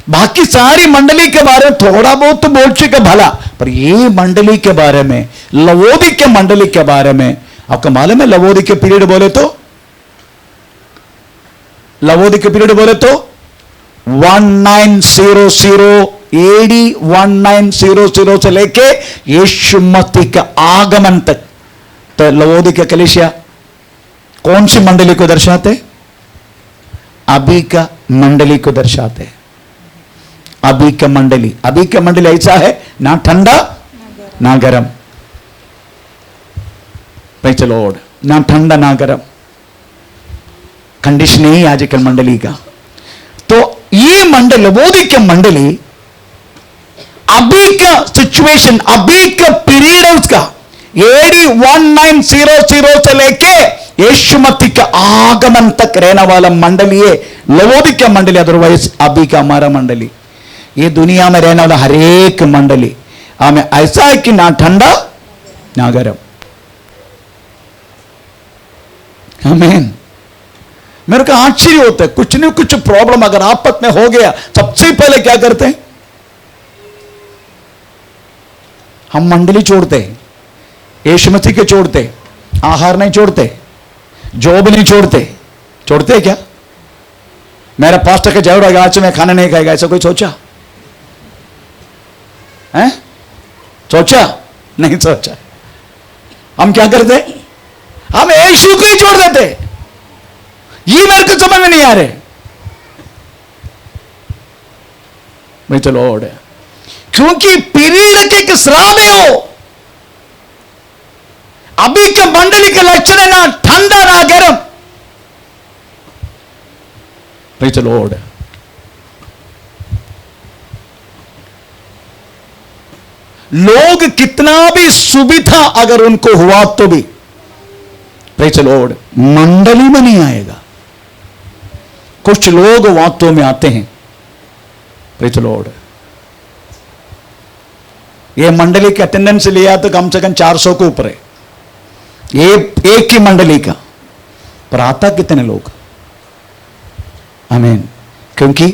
बाकी सारी मंडली के बारे में थोड़ा बहुत तो बोल चुके भला, पर ये मंडली के बारे में, लवोदी के मंडली के बारे में आपको मालूम है? लवोदी के पीरियड बोले तो, लवोदी के पीरियड बोले तो 1900 एडी 1900 से लेके यीशु मसीह का आगमन तक, तो लवोदी के कलीसिया कौन सी मंडली को दर्शाते? अभी का मंडली को दर्शाते। अभी का मंडली, अभी का मंडली ऐसा है, ना ठंडा ना गरम। Praise the Lord. ना ठंडा ना गरम, कंडीशन ही आजकल मंडली का। तो ये मंडल, लवोदी के मंडली अभी का सिचुएशन, अभी का पीरियड है उसका, एडी 1900 से लेके यीशु मसीह का आगमन तक रहने वाला मंडली है लवोदी का मंडली। अदरवाइज अभी का हमारा मंडली, ये दुनिया में रहने वाला हर एक मंडली हमें ऐसा है कि ना ठंडा ना गरम। आमीन। मेरे को आश्चर्य होता है, कुछ न कुछ प्रॉब्लम अगर आपस में हो गया, सबसे पहले क्या करते हैं? हम मंडली छोड़ते, यीशु मसीह के छोड़ते, आहार नहीं छोड़ते, जॉब नहीं छोड़ते। छोड़ते क्या? मेरा पास्टर का जाएगा आज मैं खाना नहीं खाएगा, ऐसा कोई सोचा है? सोचा नहीं सोचा। हम क्या करते? हम यीशु को ही छोड़ देते। ये मेरे को समझ में नहीं आ रहे। मैं चलो और क्योंकि पीरियड के श्राप है वो। अभी के मंडली के लक्षण है ना ठंडा ना गर्म। मैं चलो और लोग कितना भी सुविधा अगर उनको हुआ तो भी प्रेज़ द लॉर्ड मंडली में नहीं आएगा। कुछ लोग वास्तव में आते हैं, प्रेज़ द लॉर्ड, ये मंडली के अटेंडेंस लिया तो कम से कम 400 के ऊपर है, ये एक ही मंडली का, पर आता कितने लोग? आमीन। क्योंकि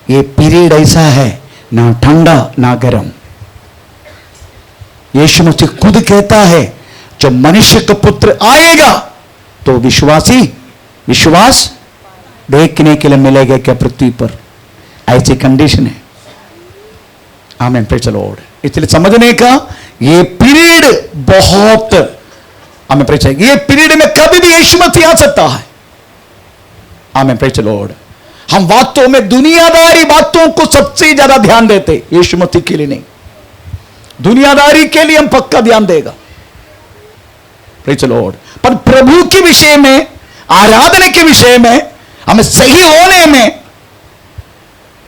ये पीरियड ऐसा है, ना ठंडा ना गर्म। यीशु मसीह खुद कहता है जब मनुष्य का पुत्र आएगा तो विश्वासी विश्वास देखने के लिए मिलेगा क्या पृथ्वी पर? ऐसी कंडीशन है। आमीन। Praise the Lord. इसलिए समझने का ये पीरियड बहुत हमें प्रेज़, ये पीरियड में कभी भी यीशु मसीह आ सकता है। आमीन। Praise the Lord. हम बातों में दुनियादारी बातों को सबसे ज्यादा ध्यान देते, यीशु मसीह के लिए नहीं। दुनियादारी के लिए हम पक्का ध्यान देगा, प्रेज़ द लॉर्ड, पर प्रभु के विषय में, आराधना के विषय में, हमें सही होने में,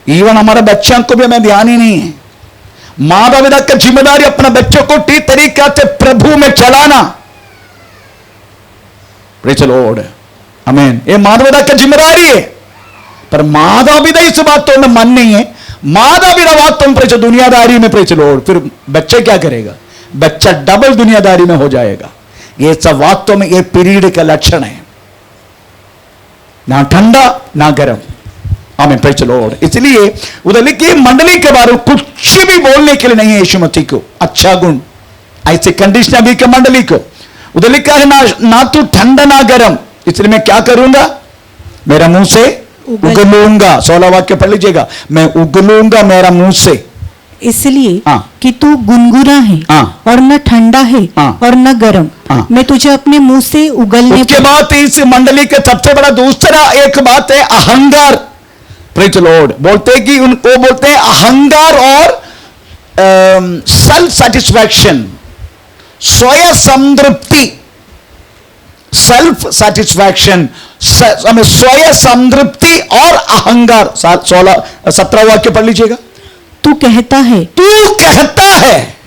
इवन हमारे बच्चों को भी हमें ध्यान ही नहीं है। माता पिता की जिम्मेदारी अपने बच्चों को ठीक तरीका से प्रभु में चलाना, प्रेज़ द लॉर्ड। आमीन। ये माता पिता की जिम्मेदारी है, पर माता पिता इस बातों में मन नहीं है। माता पिता बातों में प्रेज़ दुनियादारी में, प्रेज़ द लॉर्ड, फिर बच्चे क्या करेगा? बच्चा डबल दुनियादारी में हो जाएगा। ये सब वास्तव में ये पीरियड का लक्षण है, ना ठंडा ना गर्म। आमीन। Praise the Lord. इसलिए उधर लिखिए मंडली के बारे में कुछ भी बोलने के लिए नहीं है यीशु मसीह को अच्छा गुण, ऐसे कंडीशन अभी के मंडली को। उधर लिखा है ना तो ठंडा ना गर्म, इसलिए मैं क्या करूंगा? मेरा मुंह से उगलूंगा। 16 वाक्य पढ़ लीजिएगा, मैं उगलूंगा मेरा मुंह से। इसलिए हाँ। कि तू गुनगुना है हाँ। और न ठंडा है हाँ। और न गर्म, हाँ। मैं तुझे अपने मुंह से उगलने उसके बाद इस मंडली के सबसे बड़ा दूसरा एक बात है अहंकार। Praise the Lord. बोलते हैं कि उनको बोलते हैं अहंकार और सेल्फ सेटिस्फैक्शन, स्वयं संतृप्ति, सेल्फ सेटिस्फैक्शन, स्वयं संतृप्ति और अहंकार। 17 वाक्य पढ़ लीजिएगा। तू कहता है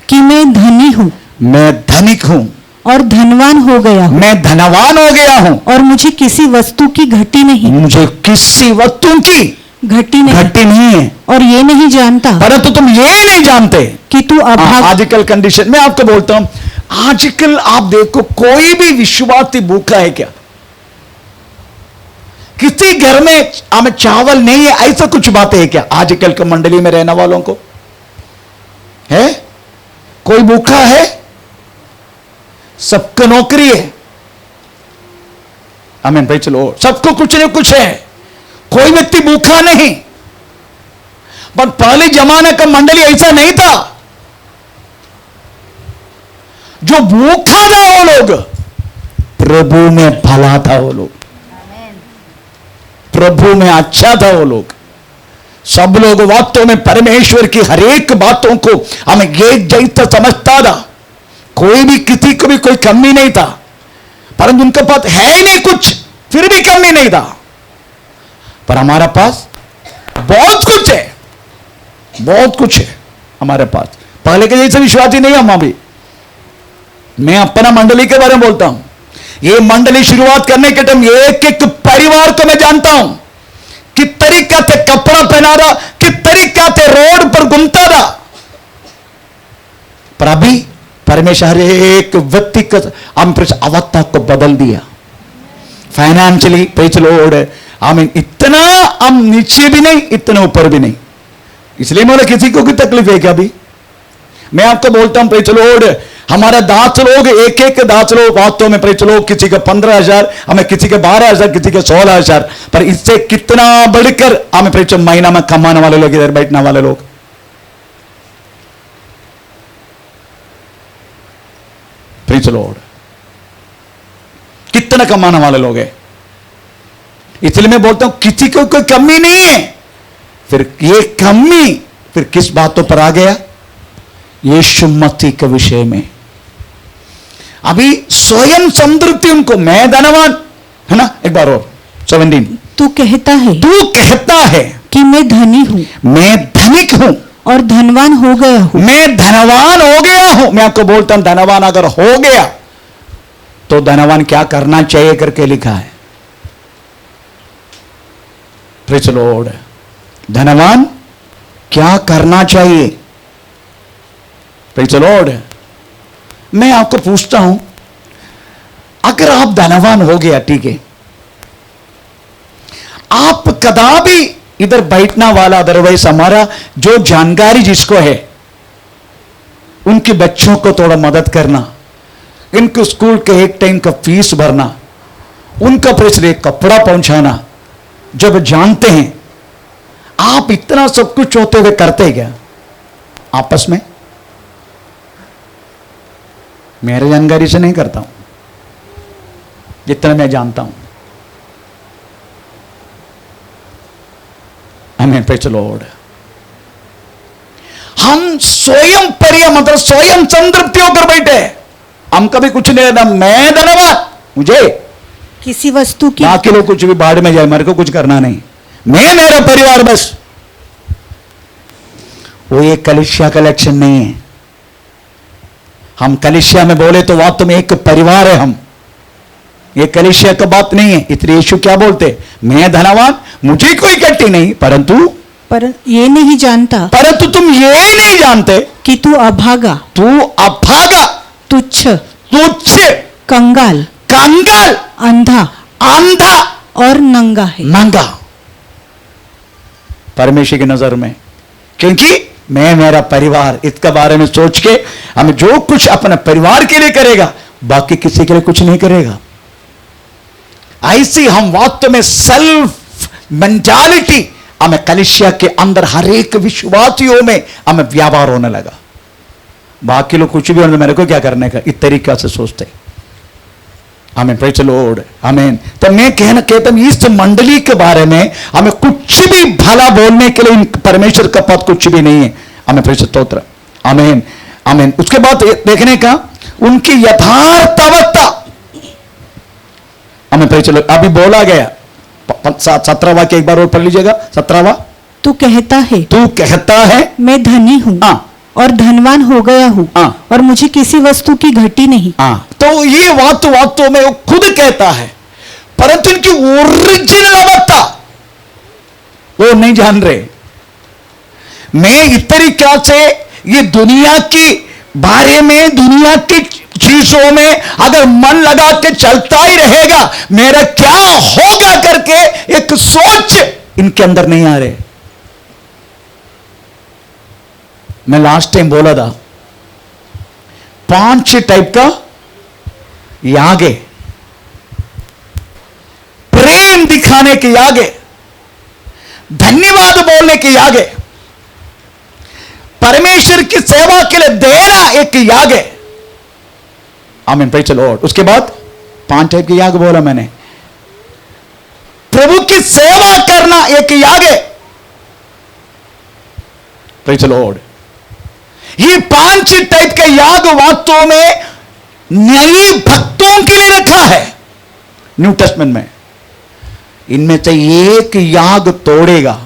कि मैं धनी हूँ, मैं धनिक हूं और धनवान हो गया हूँ, मैं धनवान हो गया हूं, और मुझे किसी वस्तु की घटी नहीं, मुझे किसी वस्तु की घटी नहीं है। और ये नहीं जानता परंतु तुम ये नहीं जानते कि तू अभागा। आजकल कंडीशन में आपको बोलता हूं, आजकल आप देखो कोई भी विश्वासी भूखा है क्या? किसी घर में हमें चावल नहीं है, ऐसा कुछ बातें है क्या आजकल के मंडली में रहने वालों को? है कोई भूखा है? सबको नौकरी है, आमीन भाई। चलो सबको कुछ न कुछ है, कोई व्यक्ति भूखा नहीं। पर पहले जमाने का मंडली ऐसा नहीं था। जो भूखा था वो लोग, प्रभु में भला था वो लोग, प्रभु में अच्छा था वो लोग। सब लोग वास्तव में परमेश्वर की हर एक बातों को हमें एक जैसा समझता था। कोई भी किसी को भी कोई कमी नहीं था, परंतु उनके पास है ही नहीं कुछ, फिर भी कमी नहीं था। पर हमारे पास बहुत कुछ है, बहुत कुछ है हमारे पास। पहले के जैसे विश्वासी नहीं हम अभी। मैं अपना मंडली के बारे में बोलता हूं। ये मंडली शुरुआत करने के टाइम एक एक परिवार को मैं जानता हूं, किस तरीका से कपड़ा पहना रहा, किस तरीका से रोड पर घूमता था। पर अभी परमेश्वर हर एक व्यक्ति का अवस्था को बदल दिया। फाइनेंशियली प्रेज लॉर्ड, आमीन। इतना हम नीचे भी नहीं, इतना ऊपर भी नहीं। इसलिए बोले किसी को भी तकलीफ है क्या? अभी मैं आपको बोलता हूं प्रेज लॉर्ड, हमारा दास लोग, एक एक दास लोग वास्तव में प्रेज लॉर्ड, किसी का 15,000, हमें किसी के 12,000, किसी के 16,000, पर इससे कितना बढ़कर हमें प्रेज महीना में कमाने वाले लोग, इधर बैठने वाले लोग। प्रेज लॉर्ड, कितना कमाने वाले लोग हैं। इसलिए मैं बोलता हूं किसी को कोई कमी नहीं है। फिर ये कमी फिर किस बातों पर आ गया? यीशु मसीह के विषय में। अभी स्वयं संतृप्ति उनको, मैं धनवान, है ना? एक बार और 17। तू कहता है कि मैं धनी हूं, मैं धनिक हूं और धनवान हो गया हूं, मैं धनवान हो गया हूं। मैं आपको बोलता हूं धनवान अगर हो गया तो धनवान क्या करना चाहिए करके लिखा है। प्रेज लॉर्ड, धनवान क्या करना चाहिए? प्रेज लॉर्ड, मैं आपको पूछता हूं, अगर आप धनवान हो गया, ठीक है, आप कदापि इधर बैठना वाला, अदरवाइज हमारा जो जानकारी जिसको है उनके बच्चों को थोड़ा मदद करना, इनको स्कूल के एक टाइम का फीस भरना, उनका पैसे कपड़ा पहुंचाना, जब जानते हैं आप इतना सब कुछ होते हुए करते क्या आपस में? मेरे जानकारी से नहीं करता हूं, जितना मैं जानता हूं। आमीन, प्रेज द लॉर्ड। हम स्वयं मतलब स्वयं संतृप्ति होकर बैठे, हम कभी कुछ नहीं ना, मैं धन्यवाद, मुझे किसी वस्तु की, बाकी लोग कुछ भी बाढ़ में जाए, मेरे को कुछ करना नहीं, मैं मेरा परिवार बस। वो ये कलीसिया कलेक्शन नहीं है। हम कलीसिया में बोले तो वास्तव में एक परिवार है हम, ये कलीसिया का बात नहीं है। इसलिए यीशु क्या बोलते? मैं धनवान, मुझे कोई इकट्ठी नहीं, परंतु ये नहीं जानता, परंतु तुम ये नहीं जानते कि तू अभागा, तुच्छ, कंगाल, अंधा और नंगा है। नंगा परमेश्वर की नजर में, क्योंकि मैं मेरा परिवार, इसके बारे में सोच के हम जो कुछ अपने परिवार के लिए करेगा, बाकी किसी के लिए कुछ नहीं करेगा। ऐसी हम वास्तव में सेल्फ मेंटालिटी हमें कलिसिया के अंदर हर एक विश्वासियों में हमें व्यापार होने लगा। बाकी लोग कुछ भी होने, मेरे को क्या करने का, इस तरीका से सोचते। आमीन, प्रेज़ द लॉर्ड, आमीन। तो मैं कहता हूं इस मंडली के बारे में हमें कुछ भी भला बोलने के लिए परमेश्वर का पद कुछ भी नहीं है। हमें प्रेज़ द स्तोत्र, आमीन, आमीन। उसके बाद देखने का उनकी यथार्थवत्ता, हमें प्रेज़ द लॉर्ड। अभी बोला गया 17वां वाक्य एक बार और पढ़ लीजिएगा। 17वां, तू कहता है मैं धनी हूं और धनवान हो गया हूं और मुझे किसी वस्तु की घटी नहीं। तो ये वास्तव में वो खुद कहता है, परंतु इनकी ओरिजिनल अवस्था वो नहीं जान रहे। मैं इस तरीका से ये दुनिया की बारे में, दुनिया की चीजों में अगर मन लगा के चलता ही रहेगा, मेरा क्या होगा करके एक सोच इनके अंदर नहीं आ रहे। मैं लास्ट टाइम बोला था 5 टाइप का याग है। प्रेम दिखाने के याग है, धन्यवाद बोलने के याग है, परमेश्वर की सेवा के लिए देना एक याग है। आमीन, प्रेज़ द लॉर्ड। उसके बाद 5 टाइप के याग बोला मैंने। प्रभु की सेवा करना एक याग है। Praise the Lord. ये 5 टाइप का याग वास्तव में नई भक्तों के लिए रखा है न्यू टेस्टमेंट में। इनमें से एक याग तोड़ेगा,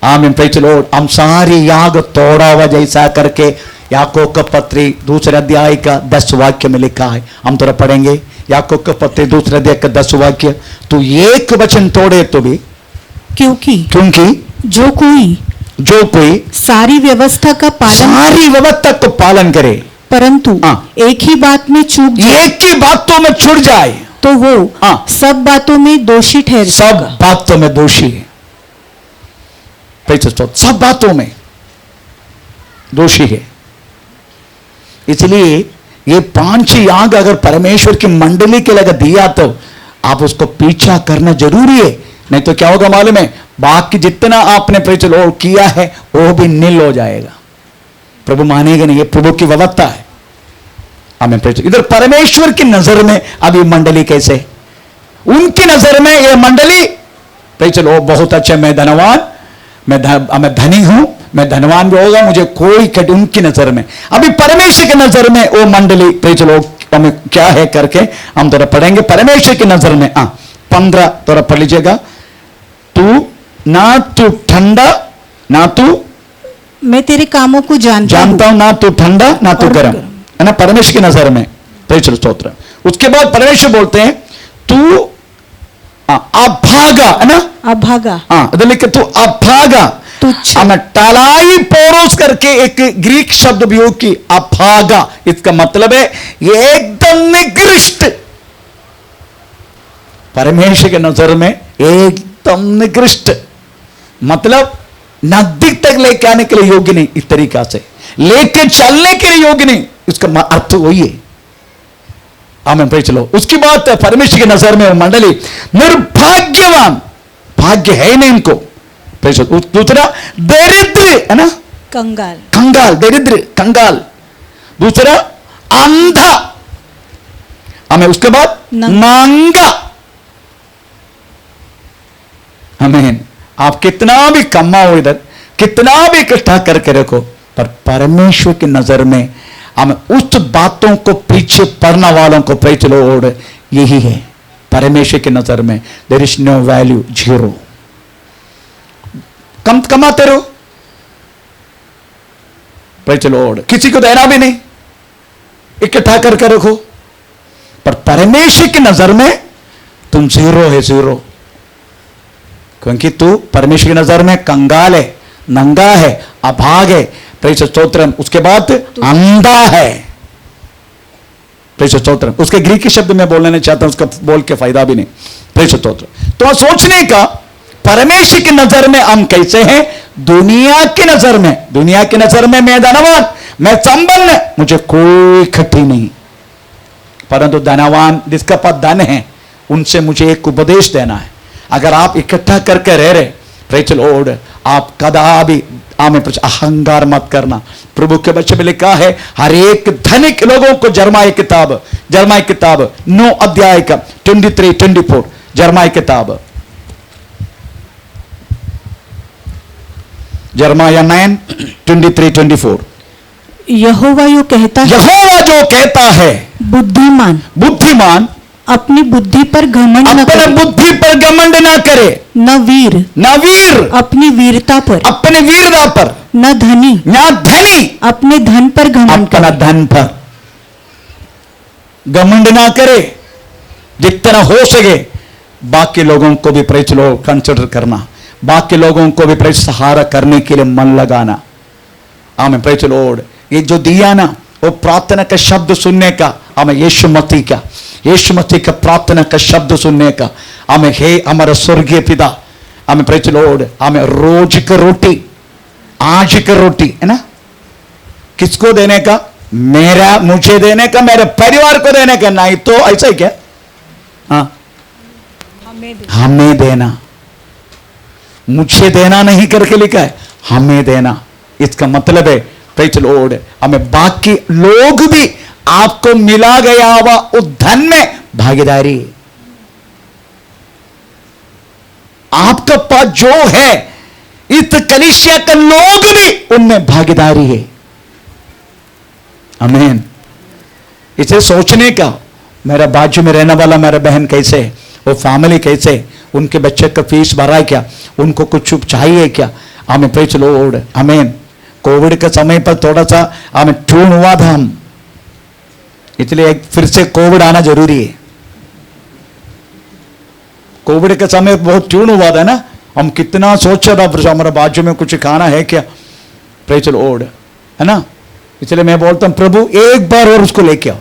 आमीन, प्रेज़ द लॉर्ड, हम सारी याग तोड़ा हुआ जैसा करके याकूब का पत्री 2 अध्याय का 10 वाक्य में लिखा है। हम थोड़ा पढ़ेंगे याकूब का पत्री 2 अध्याय का 10 वाक्य। तो एक वचन तोड़े तो भी, क्योंकि जो कोई सारी व्यवस्था को पालन करे, परंतु एक ही बात में एक ही बातों में छूट जाए, तो वो सब बातों में दोषी ठहर सब बातों में दोषी है। सब बातों में दोषी है। इसलिए ये 5 याग अगर परमेश्वर की मंडली के लिए दिया तो आप उसको पीछा करना जरूरी है, नहीं तो क्या होगा मालूम है, बाकी जितना आपने प्रेज़ द लॉर्ड किया है वो भी नील हो जाएगा। प्रभु मानेगा नहीं, ये प्रभु की व्यवस्था है। आमीन, प्रेज़। इधर परमेश्वर की नजर में अभी मंडली कैसे, उनकी नजर में ये मंडली प्रेज़ द लॉर्ड बहुत अच्छा, मैं धनवान, मैं धनी हूं, मैं धनवान भी होगा, मुझे कोई कट, उनकी नजर में। अभी परमेश्वर की नजर में वो मंडली प्रेज़ द लॉर्ड हमें क्या है करके हम थोड़ा पढ़ेंगे। परमेश्वर की नजर में 15 थोड़ा पढ़ लीजिएगा। तू ठंडा ना तू, मैं तेरे कामों को जानता हूं, ना तू ठंडा ना तू गर्म, है ना, परमेश्वर की नजर में। प्रेज़ द स्तोत्र। उसके बाद परमेश्वर बोलते हैं तू अभागा, है ना, अभागा, इधर लिखे तू अभागा, हमें टालाई पोरोस करके एक ग्रीक शब्द भी हो कि अभागा, इसका मतलब है ये एकदम निकृष्ट, परमेश्वर की नजर में एकदम निकृष्ट, मतलब नजदीक तक लेके आने के लिए योग्य नहीं, इस तरीका से लेके चलने के लिए योग्य नहीं, इसका अर्थ वही है। आमीन, प्रेज़ द लॉर्ड। उसकी बात परमेश्वर की नजर में मंडली निर्भाग्यवान, भाग्य है नहीं इनको। दूसरा दरिद्र, है ना, कंगाल, दरिद्र कंगाल। दूसरा अंधा, हमें उसके बाद नांगा। आमीन। आप कितना भी कमाओ, इधर कितना भी इकट्ठा करके रखो, पर परमेश्वर की नजर में हमें उस बातों को पीछे पड़ने वालों को प्रेज़ द लॉर्ड यही है। परमेश्वर की नजर में देयर इज नो वैल्यू, 0। कम कमाते रहो, प्रेज़ द लॉर्ड, किसी को देना भी नहीं, इकट्ठा करके रखो, पर परमेश्वर की नजर में तुम 0 है, 0, क्योंकि तू परमेश्वर की नजर में कंगाल है, नंगा है, अभाग है। Praise the stotram. उसके बाद अंधा है, प्रेज़ द स्तोत्रम। उसके ग्रीक शब्द में बोलने चाहता हूं, उसका बोल के फायदा भी नहीं। Praise the stotram. तो सोचने का परमेश्वर की नजर में हम कैसे हैं, दुनिया की नजर में, दुनिया की नजर में मैं धनवान, मैं संपन्न, मुझे कोई खट्टी नहीं, परंतु धनवान जिसका पास धन है उनसे मुझे एक उपदेश देना है। अगर आप इकट्ठा करके रह रहे, प्रेज द लॉर्ड, आप कदापि आमें अहंकार मत करना। प्रभु के बच्चे में लिखा है हर एक धनिक लोगों को जर्माई किताब 9 अध्याय का 23-24 जर्माई किताब जर्माया 9:23-24 यहोवा जो कहता है बुद्धिमान अपनी बुद्धि पर घमंड न करे, न वीर अपनी वीरता पर, न धनी अपने धन पर घमंड ना करे। जितना हो सके बाकी लोगों को भी प्रेज लो कंसिडर करना, बाकी लोगों को भी प्रेज सहारा करने के लिए मन लगाना। आमें प्रेज लॉर्ड, ये जो दिया ना वो प्रार्थना का शब्द सुनने का, हमें यीशु मसीह का प्रार्थना का शब्द सुनने का, हमें हे हमारा स्वर्गीय पिता, हमें प्रेज लॉर्ड, हमें रोज का रोटी आज का रोटी है ना, किसको देने का? मुझे देने का, मेरे परिवार को देने का, नहीं तो ऐसा ही क्या? हाँ, हमें देना, मुझे देना नहीं करके लिखा है, हमें देना। इसका मतलब है प्रेज लॉर्ड, हमें बाकी लोग भी आपको मिला गया हुआ उस धन में भागीदारी, आपका पास जो है इस कलीसिया के लोग भी उनमें भागीदारी है। आमीन। इसे सोचने का, मेरा बाजू में रहने वाला मेरा बहन कैसे, वो फैमिली कैसे, उनके बच्चे का फीस भरा है क्या, उनको कुछ चाहिए क्या? हमें प्रेज लॉर्ड, आमीन। कोविड के समय पर थोड़ा सा हमें ट्यून हुआ था हम, इसलिए फिर से कोविड आना जरूरी है। कोविड के समय बहुत ट्यून हुआ था ना, हम कितना सोचा था हमारे बाजू में कुछ खाना है क्या, प्रेज लॉर्ड, है ना। इसलिए मैं बोलता हूं प्रभु एक बार और उसको लेके आओ,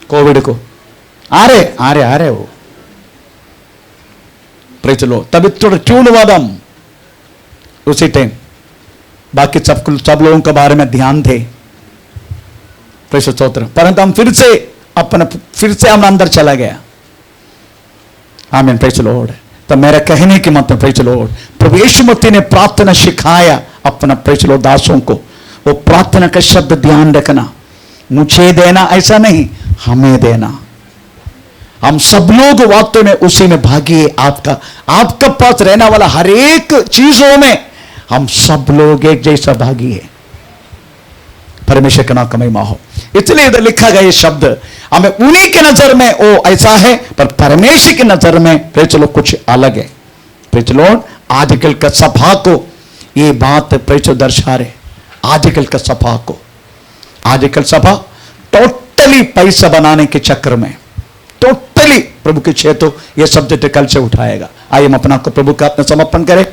कोविड को। आ रहे वो, प्रेज लॉर्ड। तभी थोड़ा ट्यून हुआ था हम उसी टाइम, बाकी सब लोगों के बारे में ध्यान थे, प्रेज स्तोत्र। परंतु हम फिर से हम अंदर चला गया। आमीन, प्रेज लॉर्ड। तो मेरा कहने की मतलब प्रेज लॉर्ड, प्रभु यीशु मसीह ने प्रार्थना सिखाया अपना प्रेज लॉर्ड दासों को। वो प्रार्थना का शब्द ध्यान रखना, मुझे देना ऐसा नहीं, हमें देना। हम सब लोग वास्तव में उसी में भागी। आपका पास रहने वाला हर एक चीजों में हम सब लोग एक जैसा भागी है। परमेश्वर का नाम का महिमा हो। इसलिए इधर लिखा गया ये शब्द, हमें उन्हीं के नजर में वो ऐसा है, पर परमेश्वर की नजर में प्रेज चलो कुछ अलग है। प्रेज लॉर्ड, आजकल का सभा को ये बात प्रेज दर्शा रहे। आजकल का सभा को, आजकल सभा टोटली पैसा बनाने के चक्कर में, टोटली प्रभु के क्षेत्र ये सब्जेक्ट कल से उठाएगा। आइए हम अपना प्रभु का अपना समर्पण करें।